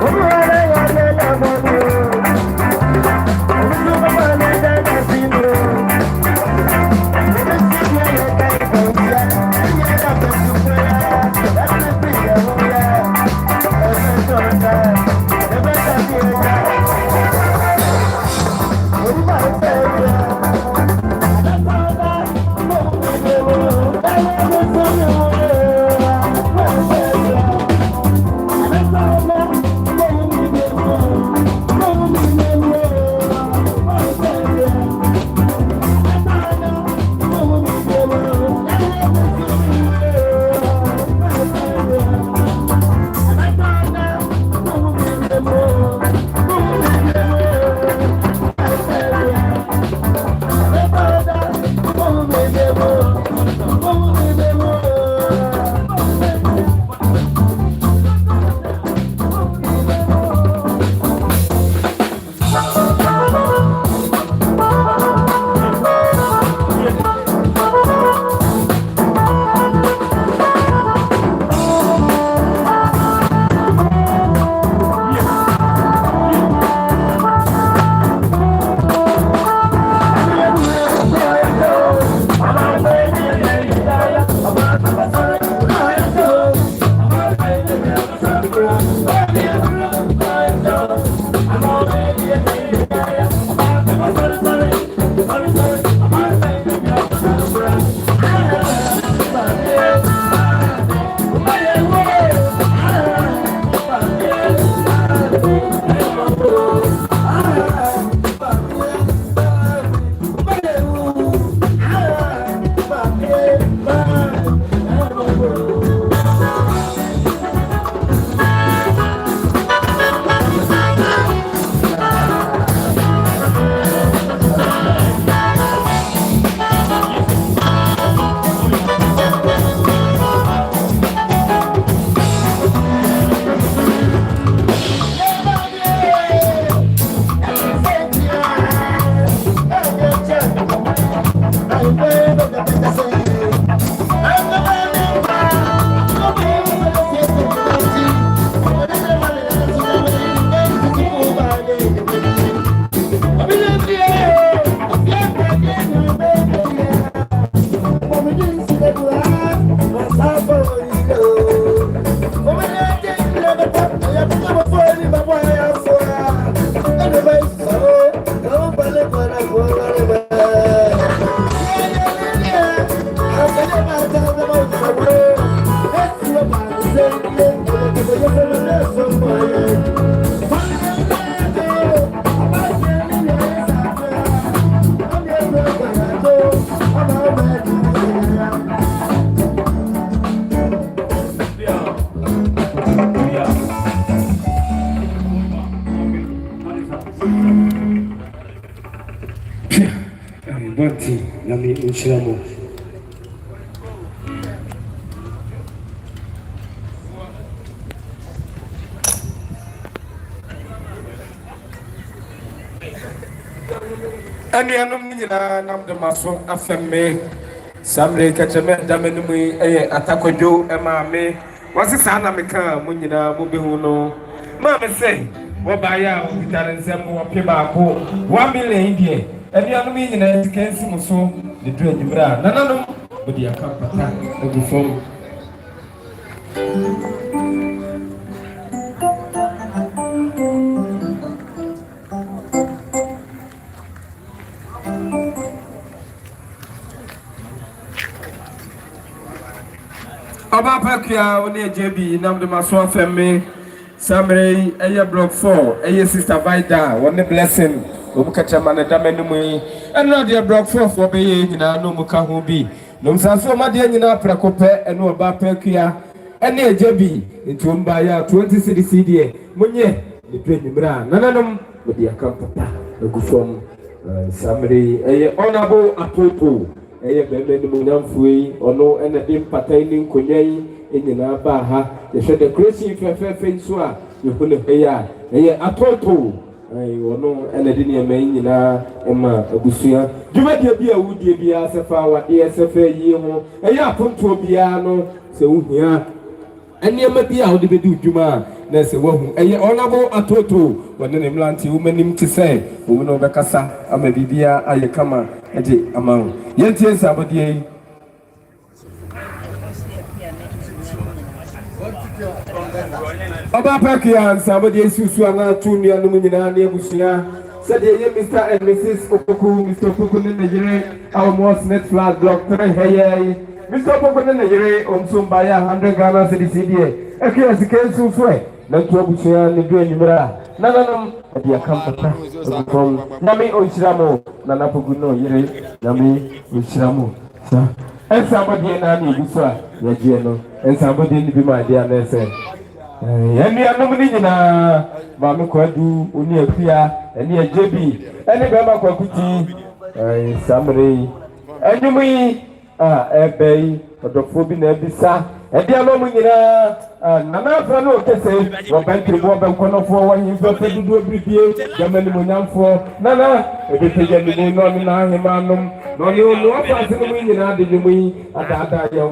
Oh, Martin, Nami Uchilamo. And the Anumina Nam the Maso Afame Samre Kachame Damanumi Atakojo Emma Me was a son of Meka Munina Mubihuno. Mamma say, what by ya with that Zemo Pibako, 1 million India, and the Anumina can see so the dream bra. None but the Akapata of the phone. Abapakia only JB nam de maso femme Samre eye block 4 eye sister Vida one blessing obukacha man da menum and no de block 4 for be nyina no muka ho bi no msanso ma de nyina prakope eno abapakia ene JB ntumba ya 20 cd munye de penimra nananom de akampata egufom Samre eye honorable apopo eye bembe ni munamfui ono ene dim patai nkonyai enyina ba ha ye hwede crazy fefe nso a ye hole heya eye atoto ono ene de ne ema nyina ema abusua dwumadie bi a wudie bi asefa wade asefa yi ho eye aponto bia no se wuhia eniema bi a wode bedi dwuma na se wahu eye onabo atoto wone ne mlanti womanim ti se wo no bekasa ama bibia aye kama eje amawo yentie sabodie Oba Pakia sabodie susu ana tunu anu nyina na ebusia said ye Mr. and Mrs. Opoku Mr. Opoku ne Nigeria our most net flat block 3 hey Mr. Opoku ne Nigeria omsumba ya 100 Ghana cedi ekia sikensu fwe na tuabusia ne do enyimra nananam dia kampata from nami onchiramo na napoguno yire nami onchiramo sa somebody na ni busa ya jeno somebody ni bi ma dia na se eni anum ni nyina ba me kwadu oni afia eni ajebi eni be ma kwakuti Samre enyumi ebei odofo bi na ebisa edi alomu nyina nana afra no kese wo bantri bo be nkonofo wo yin so fe dudu obibie jamani monyamfo nana ebeteje ni no ni na ahemanum no ni no afa se no nyina de nyumi ada ya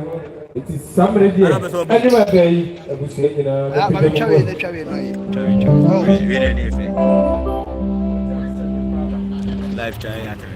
it is Samre die eni ma bei ebusie nyina ma chawe no live chawe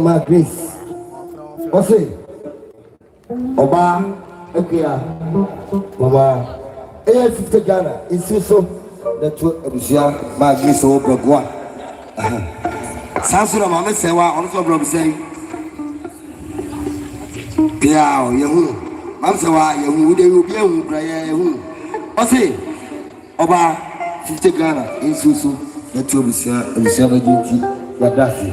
Ma Grace. Ose. Oba. Okay. Baba. 50 Ghana. It's so that Russia. Ma Grace over Gua. Sansura Mama Sewa on the blog saying. Piao, Yahoo. Mamsawa, Yahoo, they will be a who. Ose. Oba 50 Ghana. In Susu. That Russia. Russia. Yadasi.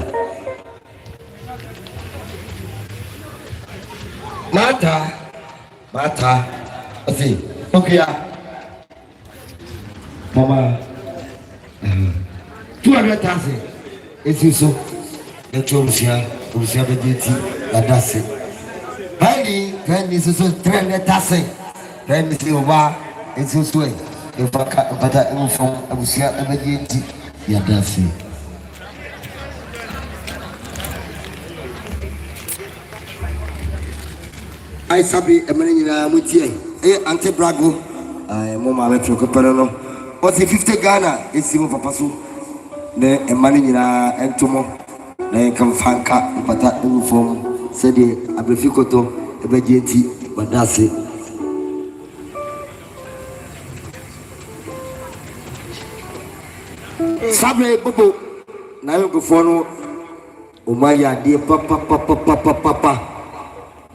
Mata, see, okay, Mama, 200,000. It's you so. The Chomsia, that's it. Highly, then this is 300,000. Then it's over, it's your swing. If I cut but I move from Abusia, emergency, that's it. I sabi a man in a mutie, Ante Brago, I Mama Metro Coperno. What's 50 Ghana? It's Simo Papasu, the a man in a entomo, then come Fanka, but that from Sedi Abeficoto, a Begeti, but that's it. Sabre Bobo, now go for Umaya, dear Papa.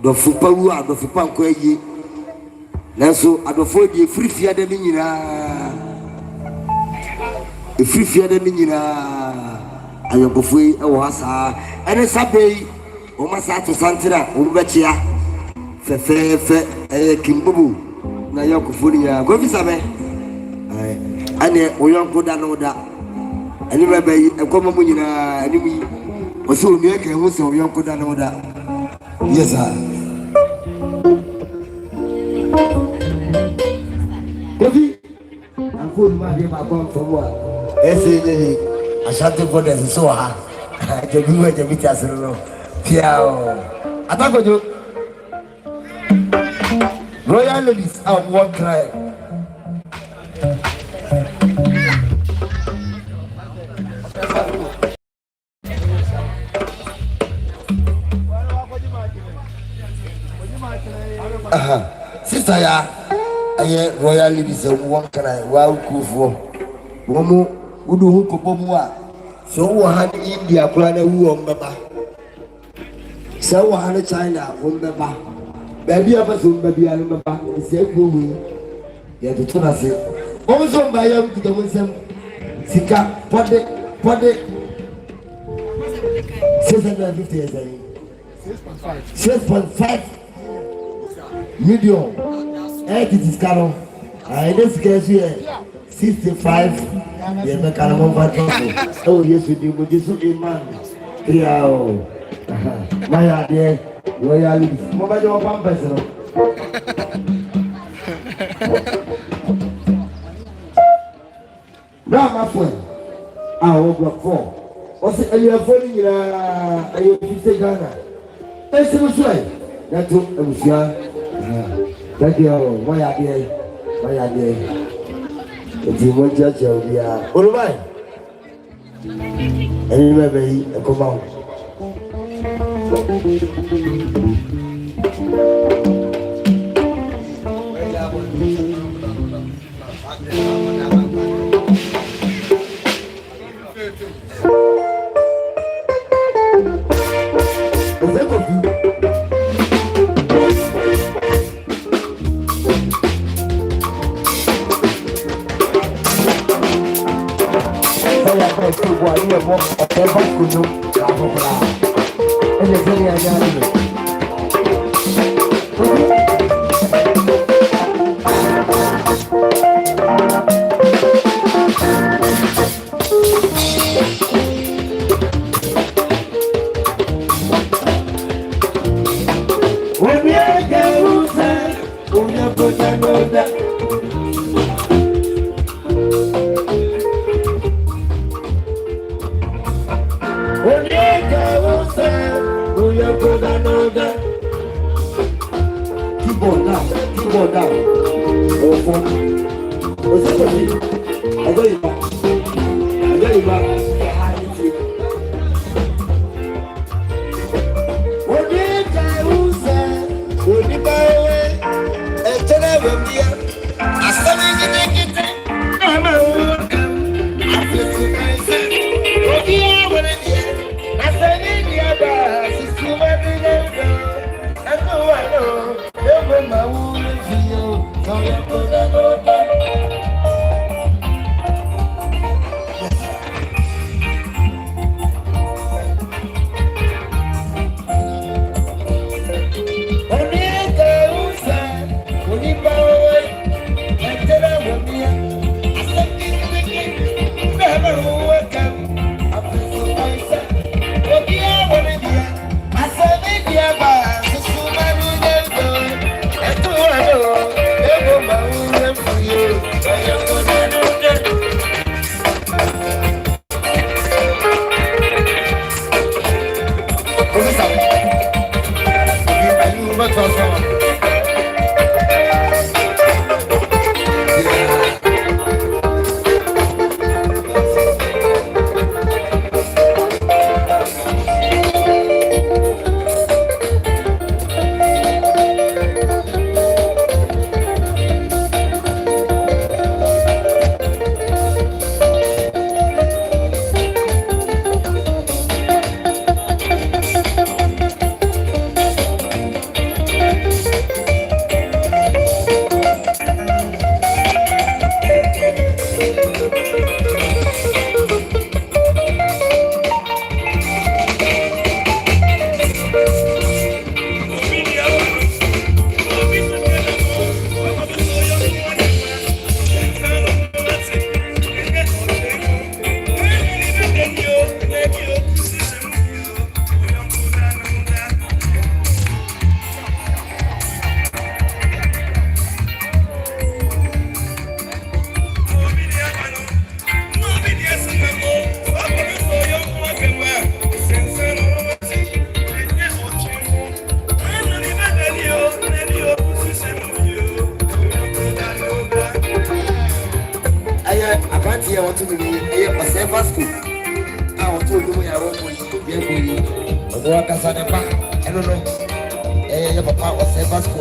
The Fupawa, the Fupanquay, Naso, at the 40 free fear the Minina. A free fear the Minina. I am Buffy, Awasa, and a Sabe, Omasa to Santana, Umbachia, Fefe, Kimbu, Nayokufunia, Govisabe, and Oyon Kodanoda, and you may be a common enemy, or so make a house of Yon Kodanoda. Yes, sir. Kofi, I'm full man in my bomb for what? Yes, I shot the body and so hard. I can do it a bit as a row. Piao. I thought you Royal ladies have one cry. Sister ya aye royal ladies one cry wow kufu womu udu huko bomwa so wo han India kula na wu ombeba so wo han China ombeba baby aba so baby ala ombeba se gbowu ya to na se o so mba ya mkuta wonsem sika pode 650 years 6.5 million is Caro. This case here, 65. Yeah, make a number. Oh, yes, we do. But this is a man. Yeah, my idea. Royalty. Mama, you're one person. Now, my friend, I will block 4. What's it? Are you following? Are you 50 Ghana? That's the way. That's what I was young. Thank you. My idea. My idea. It's in one church. Yeah. All right. Anyway, baby, come on.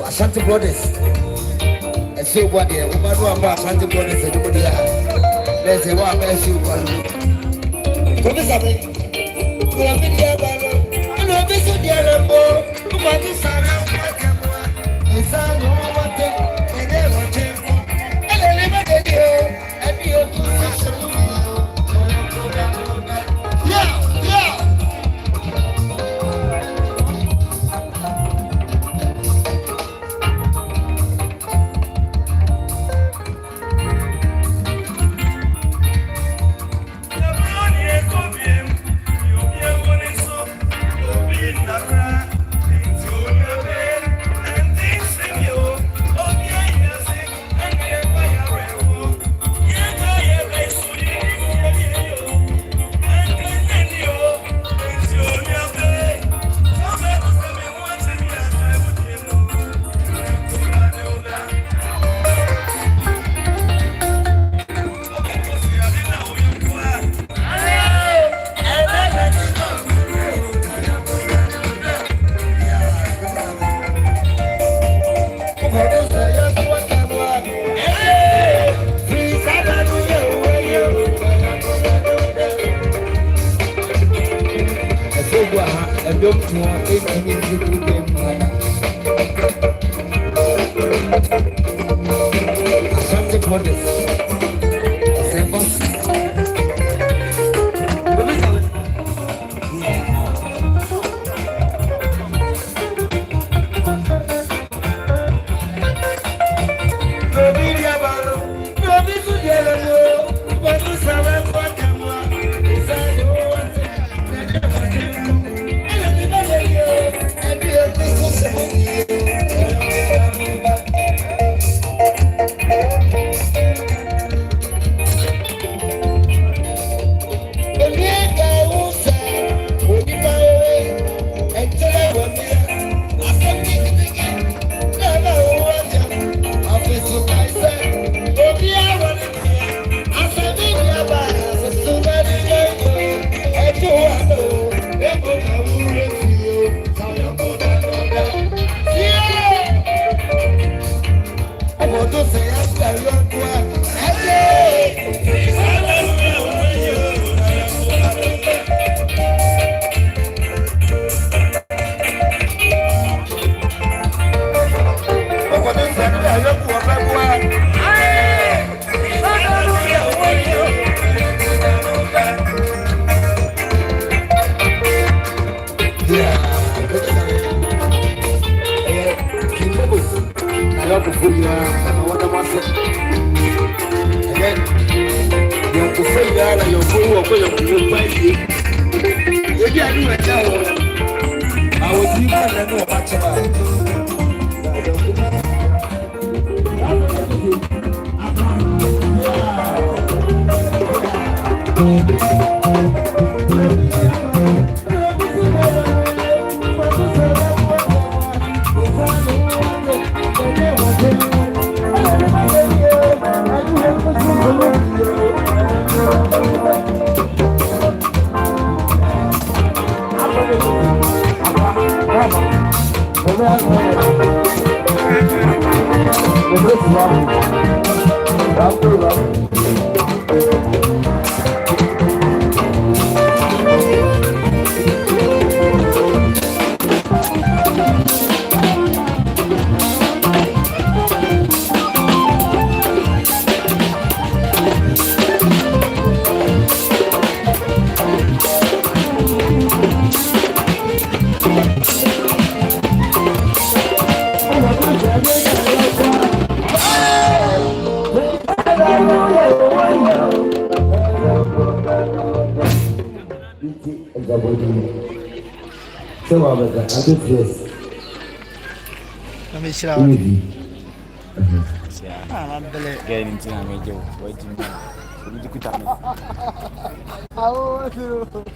Ashanti Brothers. And so what they woman who are Ashanti Brothers and nobody there's a one best you call me. Professor, you have been there, and I've been so dear, and what is Sarah? It's all what they never change. And I never did you, and you're too special. Yeah. don't want anything to do with them. Something for this.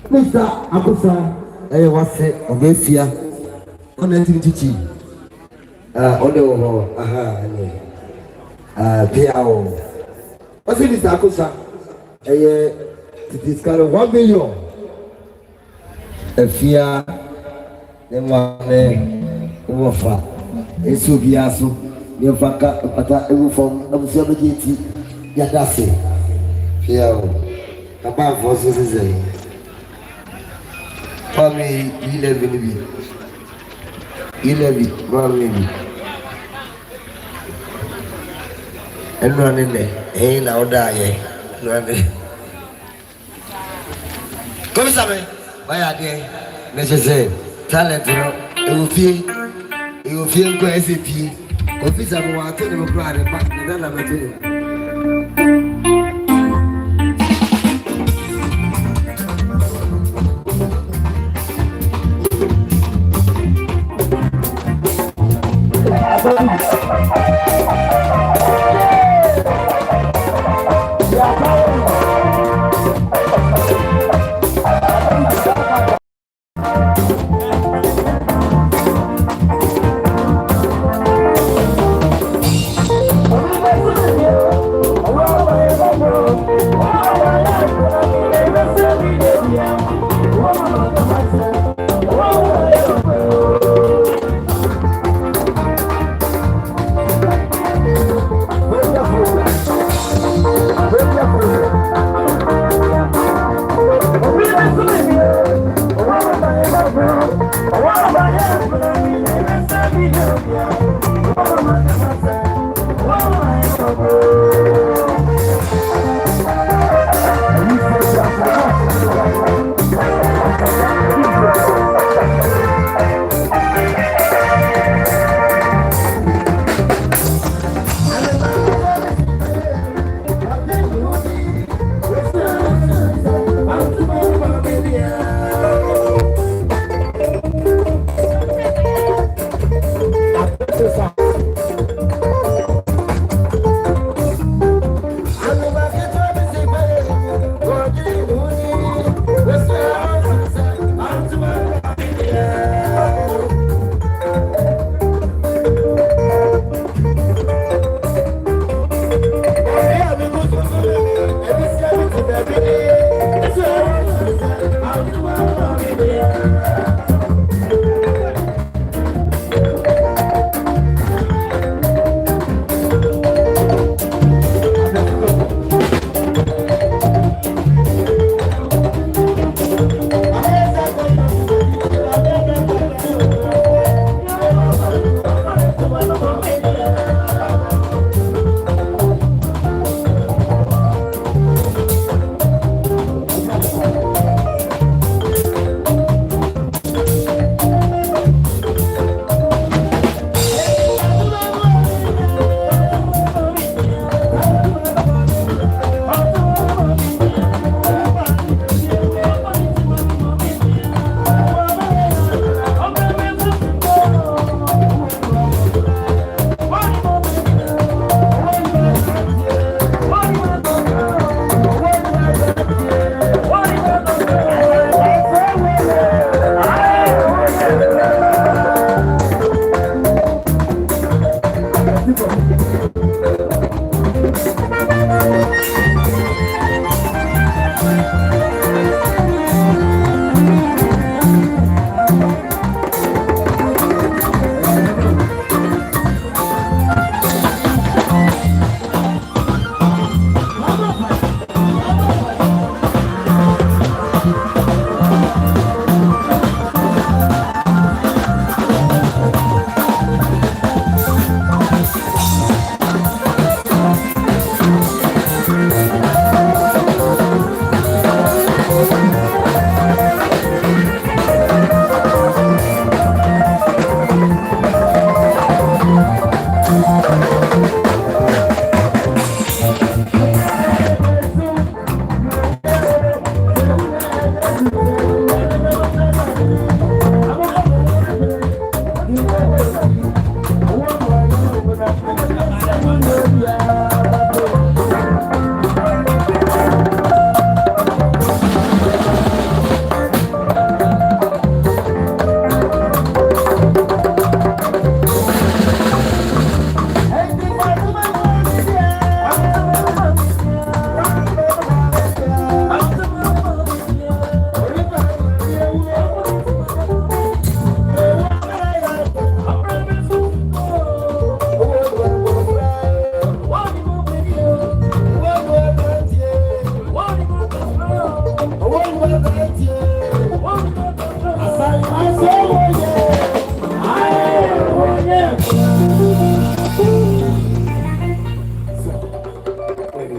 Mr. Akusa, I was say, Obefia, on the Titi. Odo, Piao. What's it, Mr. Akusa? It is kind of 1 million. A fear, the one over. It's so biaso. You faka, but I will from Observability. Yadasi. Piao. About voices is Family 11 and running there. Hey, now die. Come, Sammy. Why are they? Let's just say, talent, you will feel good as a tea. Officer, I want to tell you about it, but then I'm going to.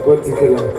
Particular,